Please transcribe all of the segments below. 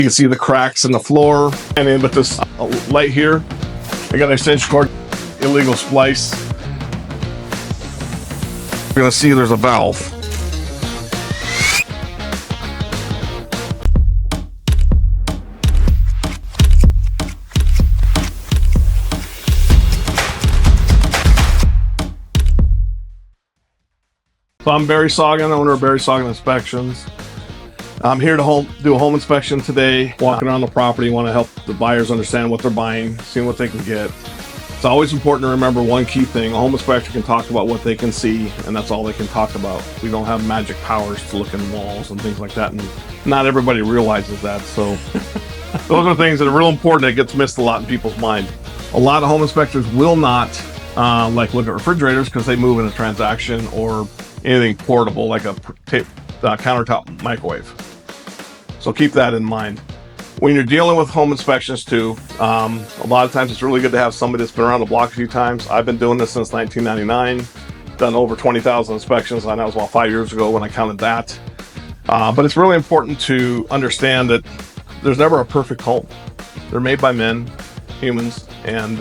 You can see the cracks in the floor. And in with this light here, I got an extension cord, illegal splice. You're gonna see there's a valve. So I'm Barry Soggin, owner of Barry Soggin Inspections. I'm here to do a home inspection today, walking around the property. Want to help the buyers understand what they're buying, seeing what they can get. It's always important to remember one key thing. A home inspector can talk about what they can see, and that's all they can talk about. We don't have magic powers to look in walls and things like that, and not everybody realizes that. So those are things that are real important that gets missed a lot in people's mind. A lot of home inspectors will not like look at refrigerators because they move in a transaction, or anything portable like a countertop microwave. So keep that in mind. When you're dealing with home inspections too, a lot of times it's really good to have somebody that's been around the block a few times. I've been doing this since 1999, done over 20,000 inspections. I know it was about 5 years ago when I counted that. But it's really important to understand that there's never a perfect home. They're made by men, humans, and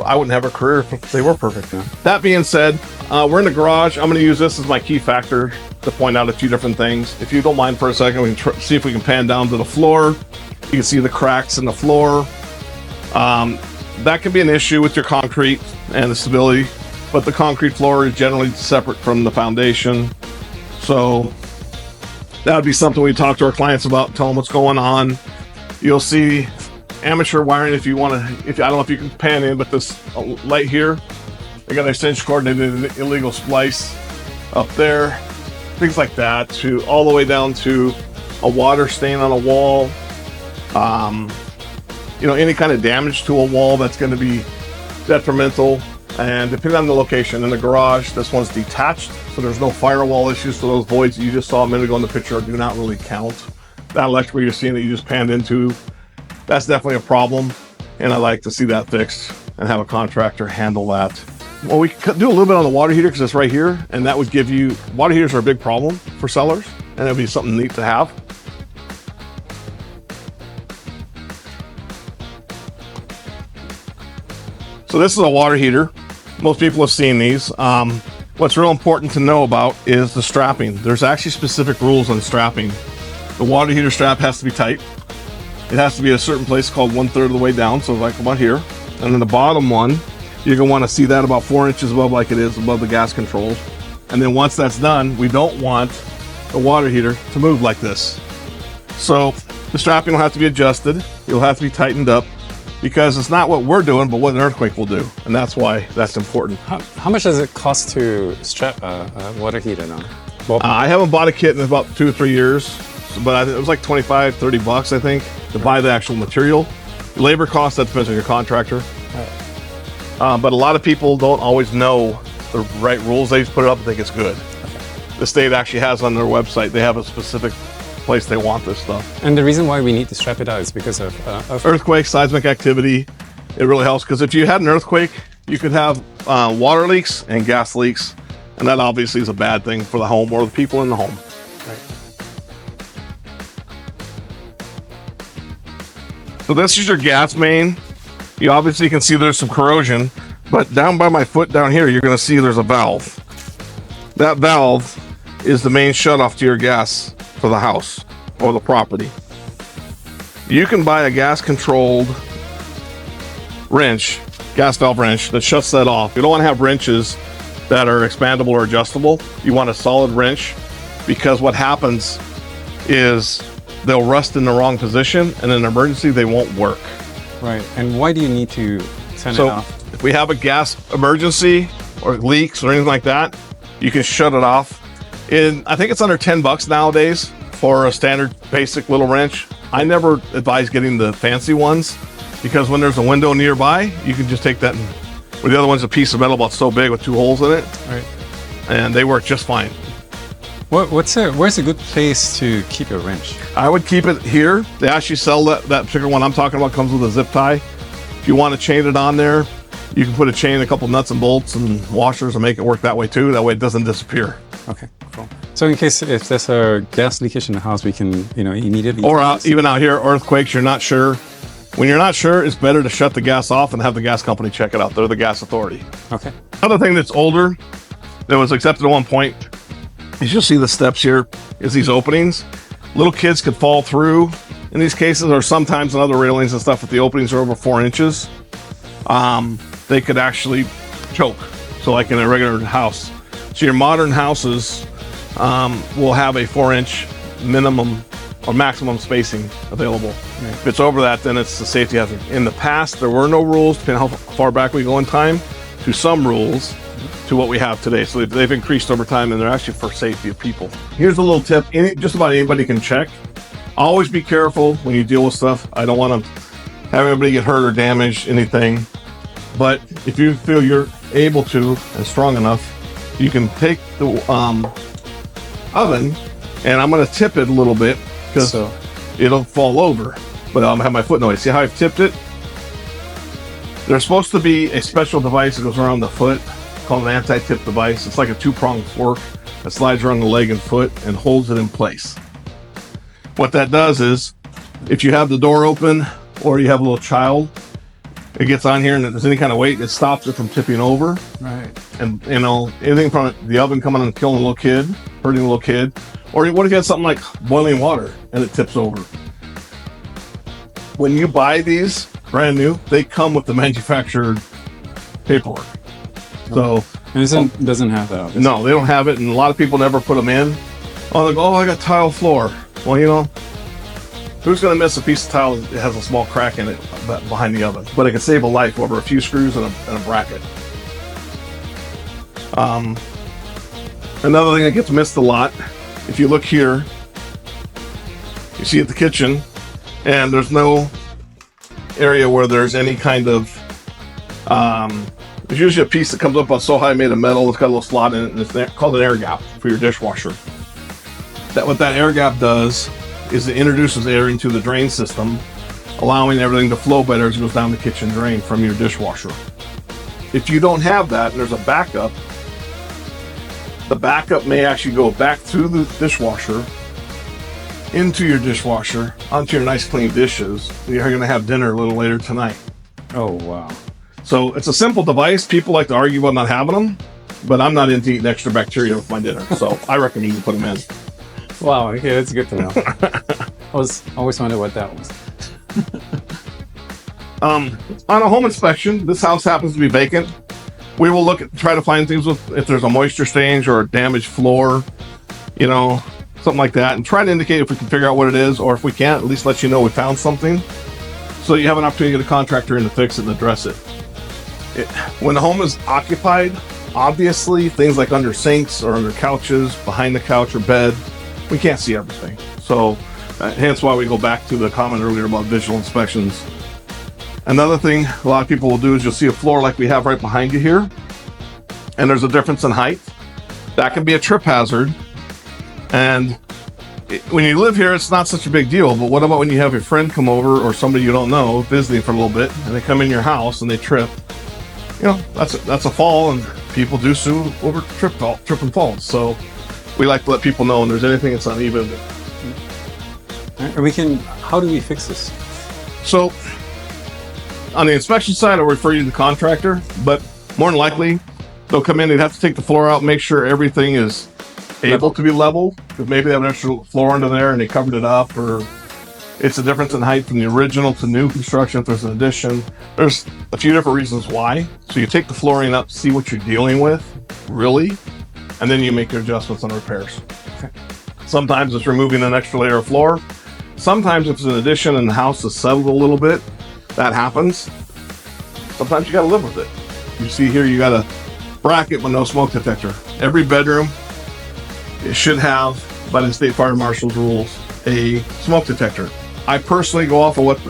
I wouldn't have a career if they were perfect. Yeah. That being said, we're in the garage. I'm going to use this as my key factor to point out a few different things. If you don't mind for a second, we can see if we can pan down to the floor. You can see the cracks in the floor. That can be an issue with your concrete and the stability, but the concrete floor is generally separate from the foundation. So that would be something we talk to our clients about, tell them what's going on. You'll see amateur wiring if you want to. I don't know if you can pan in, but this light here, I got an extension cord and an illegal splice up there, things like that, to all the way down to a water stain on a wall. Any kind of damage to a wall that's going to be detrimental. And depending on the location, in the garage, this one's detached, so there's no firewall issues. So those voids that you just saw a minute ago in the picture do not really count. That electrical you're seeing that you just panned into, that's definitely a problem, and I like to see that fixed and have a contractor handle that. Well, we could do a little bit on the water heater because it's right here, and that would give you, water heaters are a big problem for sellers, and it'd be something neat to have. So this is a water heater. Most people have seen these. What's real important to know about is the strapping. There's actually specific rules on strapping. The water heater strap has to be tight. It has to be at a certain place called 1/3 of the way down, so like about here. And then the bottom one, you're gonna want to see that about 4 inches above, like it is above the gas controls. And then once that's done, we don't want the water heater to move like this. So the strapping will have to be adjusted. It'll have to be tightened up, because it's not what we're doing, but what an earthquake will do. And that's why that's important. How much does it cost to strap a water heater now? Well, I haven't bought a kit in about 2 or 3 years, but it was like 25, 30 bucks, I think, to buy the actual material. Labor cost, that depends on your contractor. But a lot of people don't always know the right rules. They just put it up and think it's good. Okay. The state actually has on their website, they have a specific place they want this stuff. And the reason why we need to strap it out is because of earthquake, seismic activity. It really helps, because if you had an earthquake, you could have water leaks and gas leaks, and that obviously is a bad thing for the home or the people in the home. Right. So this is your gas main. You obviously can see there's some corrosion, but down by my foot down here, you're going to see there's a valve. That valve is the main shutoff to your gas for the house or the property. You can buy a gas controlled wrench, gas valve wrench, that shuts that off. You don't want to have wrenches that are expandable or adjustable. You want a solid wrench, because what happens is they'll rust in the wrong position, and in an emergency they won't work. Right. And why do you need to turn it off? If we have a gas emergency or leaks or anything like that, you can shut it off. I think it's under 10 bucks nowadays for a standard basic little wrench. I never advise getting the fancy ones, because when there's a window nearby, you can just take that, where the other one's a piece of metal about so big with 2 holes in it. Right. And they work just fine. Where's a good place to keep your wrench? I would keep it here. They actually sell that particular one I'm talking about, comes with a zip tie. If you want to chain it on there, you can put a chain, a couple nuts and bolts and washers, and make it work that way too. That way it doesn't disappear. Okay, cool. So in case if there's a gas leakage in the house, we can, immediately. Or even out here, earthquakes, you're not sure. When you're not sure, it's better to shut the gas off and have the gas company check it out. They're the gas authority. Okay. Another thing that's older, that was accepted at one point, is you'll see the steps here, is these openings. Little kids could fall through in these cases, or sometimes in other railings and stuff, if the openings are over 4 inches, they could actually choke. So like in a regular house. So your modern houses will have a 4-inch minimum or maximum spacing available. Right. If it's over that, then it's the safety hazard. In the past, there were no rules, depending how far back we go in time, to some rules to what we have today. So they've increased over time, and they're actually for safety of people. Here's a little tip. Just about anybody can check. Always be careful when you deal with stuff. I don't want to have anybody get hurt or damage anything. But if you feel you're able to and strong enough, you can take the oven, and I'm going to tip it a little bit because it'll fall over. But I'll have my foot in the way. See how I've tipped it? There's supposed to be a special device that goes around the foot called an anti-tip device. It's like a 2-pronged fork that slides around the leg and foot and holds it in place. What that does is, if you have the door open or you have a little child, it gets on here and if there's any kind of weight, it stops it from tipping over. Right. And anything from the oven coming and killing a little kid, hurting a little kid, or what if you had something like boiling water and it tips over? When you buy these brand new, they come with the manufactured paperwork. So And it doesn't have that. Obviously. no, they don't have it, and a lot of people never put them in. Oh, they go, I got tile floor. Well, who's going to miss a piece of tile that has a small crack in it behind the oven? But it can save a life over a few screws and a bracket. Another thing that gets missed a lot, if you look here, you see at the kitchen, and there's no area where there's any kind of, there's usually a piece that comes up on so high made of metal, it's got a little slot in it, and it's called an air gap for your dishwasher. What that air gap does is it introduces air into the drain system, allowing everything to flow better as it goes down the kitchen drain from your dishwasher. If you don't have that and there's a backup, the backup may actually go back through the dishwasher, into your dishwasher, onto your nice clean dishes. You're going to have dinner a little later tonight. Oh, wow. So it's a simple device. People like to argue about not having them, but I'm not into eating extra bacteria with my dinner. So I recommend you put them in. Wow, okay, that's good to know. I was always wondering what that was. On a home inspection, this house happens to be vacant. We will try to find things if there's a moisture stain or a damaged floor, something like that, and try to indicate if we can figure out what it is, or if we can't, at least let you know we found something, so you have an opportunity to get a contractor in to fix it and address it. When the home is occupied, obviously things like under sinks or under couches, behind the couch or bed, we can't see everything. So hence why we go back to the comment earlier about visual inspections. Another thing a lot of people will do is you'll see a floor like we have right behind you here, and there's a difference in height. That can be a trip hazard. And when you live here, it's not such a big deal. But what about when you have your friend come over or somebody you don't know visiting for a little bit, and they come in your house and they trip? That's a fall, and people do sue over trip and falls. So we like to let people know when there's anything that's uneven. How do we fix this? So on the inspection side, I'll refer you to the contractor, but more than likely they'll come in, they'd have to take the floor out, make sure everything is able to be level, because maybe they have an extra floor under there and they covered it up, or it's a difference in height from the original to new construction if there's an addition. There's a few different reasons why. So you take the flooring up, see what you're dealing with, really, and then you make your adjustments on repairs. Okay. Sometimes it's removing an extra layer of floor. Sometimes if it's an addition and the house is settled a little bit, that happens. Sometimes you gotta live with it. You see here, you got a bracket with no smoke detector. Every bedroom, it should have, by the state fire marshal's rules, a smoke detector. I personally go off of what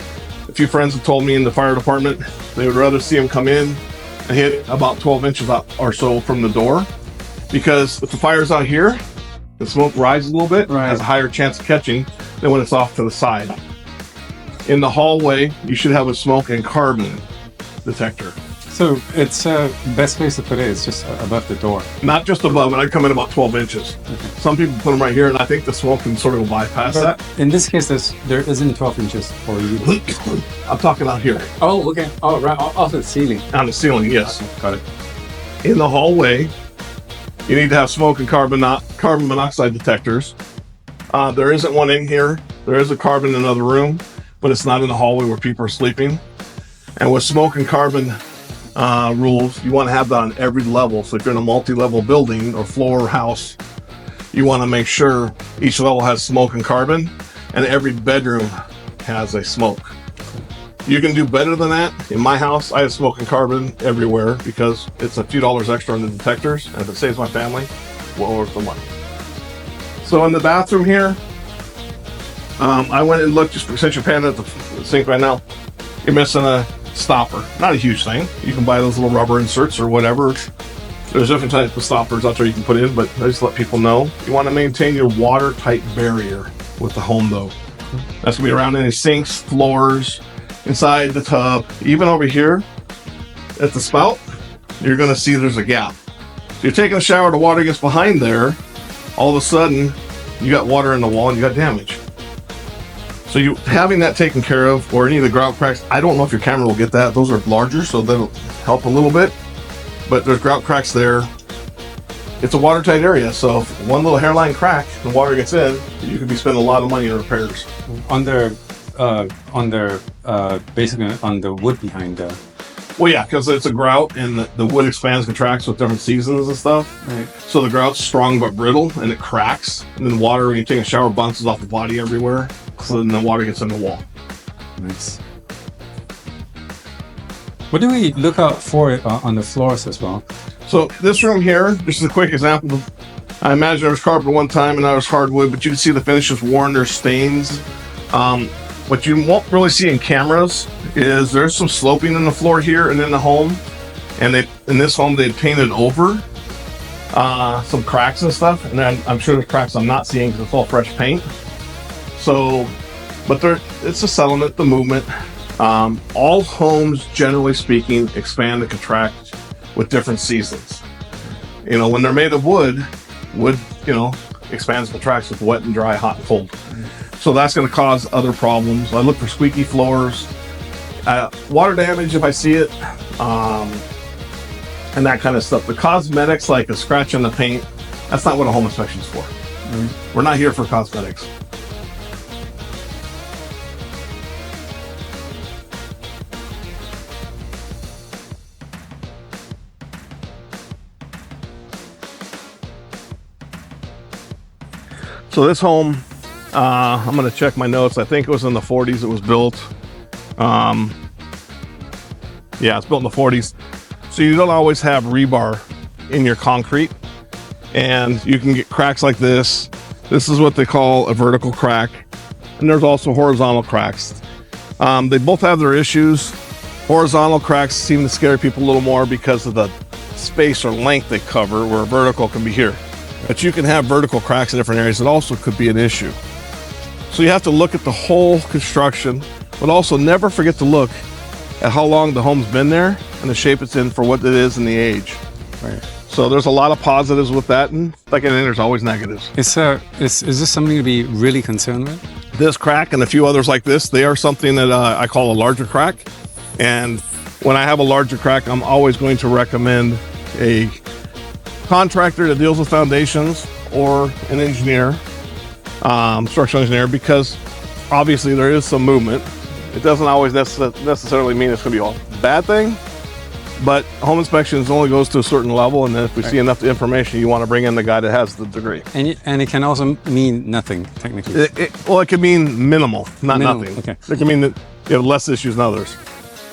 a few friends have told me in the fire department. They would rather see them come in and hit about 12 inches up or so from the door, because if the fire's out here, the smoke rises a little bit, has a higher chance of catching than when it's off to the side. In the hallway, you should have a smoke and carbon detector. So it's best place to put it is just above the door. Not just above it. I'd come in about 12 inches. Some people put them right here, and I think the smoke can sort of bypass that. In this case, there isn't 12 inches for you. I'm talking out here. Oh, okay. Oh, right. Off the ceiling. On the ceiling, yes. Okay, got it. In the hallway, you need to have smoke and carbon monoxide detectors. There isn't one in here. There is a carbon in another room, but it's not in the hallway where people are sleeping. And with smoke and carbon rules, you want to have that on every level. So if you're in a multi-level building or floor or house, you want to make sure each level has smoke and carbon, and every bedroom has a smoke. You can do better than that. In my house, I have smoke and carbon everywhere because it's a few dollars extra on the detectors, and if it saves my family, well worth the money. So in the bathroom here, I went and looked, just since you're panning at the sink right now, you're missing a stopper. Not a huge thing. You can buy those little rubber inserts or whatever. There's different types of stoppers out there you can put in, but I just let people know. You want to maintain your watertight barrier with the home though. That's gonna be around any sinks, floors, inside the tub, even over here at the spout, you're gonna see there's a gap. So you're taking a shower, the water gets behind there, all of a sudden you got water in the wall and you got damage. So you having that taken care of, or any of the grout cracks, I don't know if your camera will get that. Those are larger, so that'll help a little bit. But there's grout cracks there. It's a watertight area, so if one little hairline crack and water gets in, you could be spending a lot of money in repairs. Basically on the wood behind the. Well, yeah, because it's a grout and the wood expands, contracts with different seasons and stuff. Right. So the grout's strong but brittle, and it cracks. And then water, when you take a shower, bounces off the body everywhere. So then the water gets in the wall. Nice. What do we look out for on the floors as well? So this room here, this is a quick example. I imagine there was carpet one time and now there's hardwood, but you can see the finish is worn, there's stains. What you won't really see in cameras is there's some sloping in the floor here and in the home. And in this home, they painted over some cracks and stuff. And then I'm sure there's cracks I'm not seeing because it's all fresh paint. So, but it's a settlement, the movement. All homes, generally speaking, expand and contract with different seasons. You know, when they're made of wood, expands and contracts with wet and dry, hot and cold. So that's going to cause other problems. I look for squeaky floors, water damage if I see it, and that kind of stuff. The cosmetics, like a scratch on the paint, that's not what a home inspection is for. We're not here for cosmetics. So this home, I'm going to check my notes. I think it was in the 40s it was built. Yeah, it's built in the 40s. So you don't always have rebar in your concrete. And you can get cracks like this. This is what they call a vertical crack. And there's also horizontal cracks. They both have their issues. Horizontal cracks seem to scare people a little more because of the space or length they cover, where vertical can be here. But you can have vertical cracks in different areas that also could be an issue. So you have to look at the whole construction, but also never forget to look at how long the home's been there and the shape it's in for what it is and the age. Right. So there's a lot of positives with that, and like anything, there's always negatives. Is this something to be really concerned with? This crack and a few others like this, they are something that I call a larger crack. And when I have a larger crack, I'm always going to recommend a contractor that deals with foundations or an engineer, structural engineer, because obviously there is some movement. It doesn't always necessarily mean it's going to be a bad thing, but home inspections only goes to a certain level, and then if we see enough information, you want to bring in the guy that has the degree. And it can also mean nothing, technically. Well, it can mean minimal, not Minimal, nothing. okay. It can mean that you have less issues than others.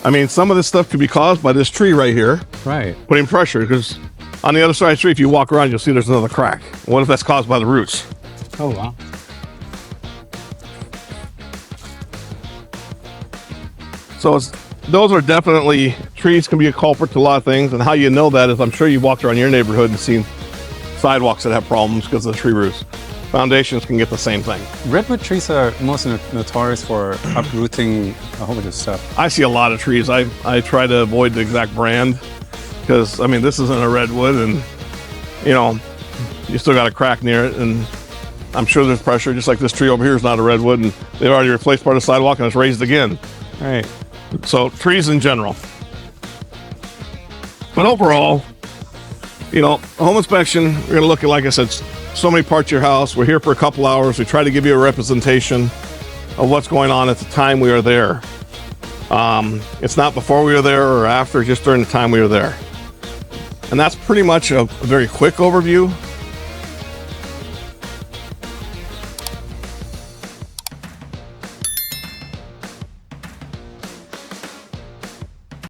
I mean, some of this stuff could be caused by this tree right here, Right. putting pressure, because on the other side of the tree, if you walk around, you'll see there's another crack. What if that's caused by the roots? Oh, wow. So those are definitely, trees can be a culprit to a lot of things. And how you know that is, I'm sure you've walked around your neighborhood and seen sidewalks that have problems because of the tree roots. Foundations can get the same thing. Redwood trees are most notorious for uprooting a whole bunch of stuff. I see a lot of trees. I try to avoid the exact brand because, I mean, this isn't a redwood and, you know, you still got a crack near it. And I'm sure there's pressure, just like this tree over here is not a redwood and they've already replaced part of the sidewalk and it's raised again. Right. So trees in general. But overall, you know, a home inspection, we're going to look at, like I said, so many parts of your house. We're here for a couple hours. We try to give you a representation of what's going on at the time we are there. It's not before we were there or after, just during the time we were there. And that's pretty much a very quick overview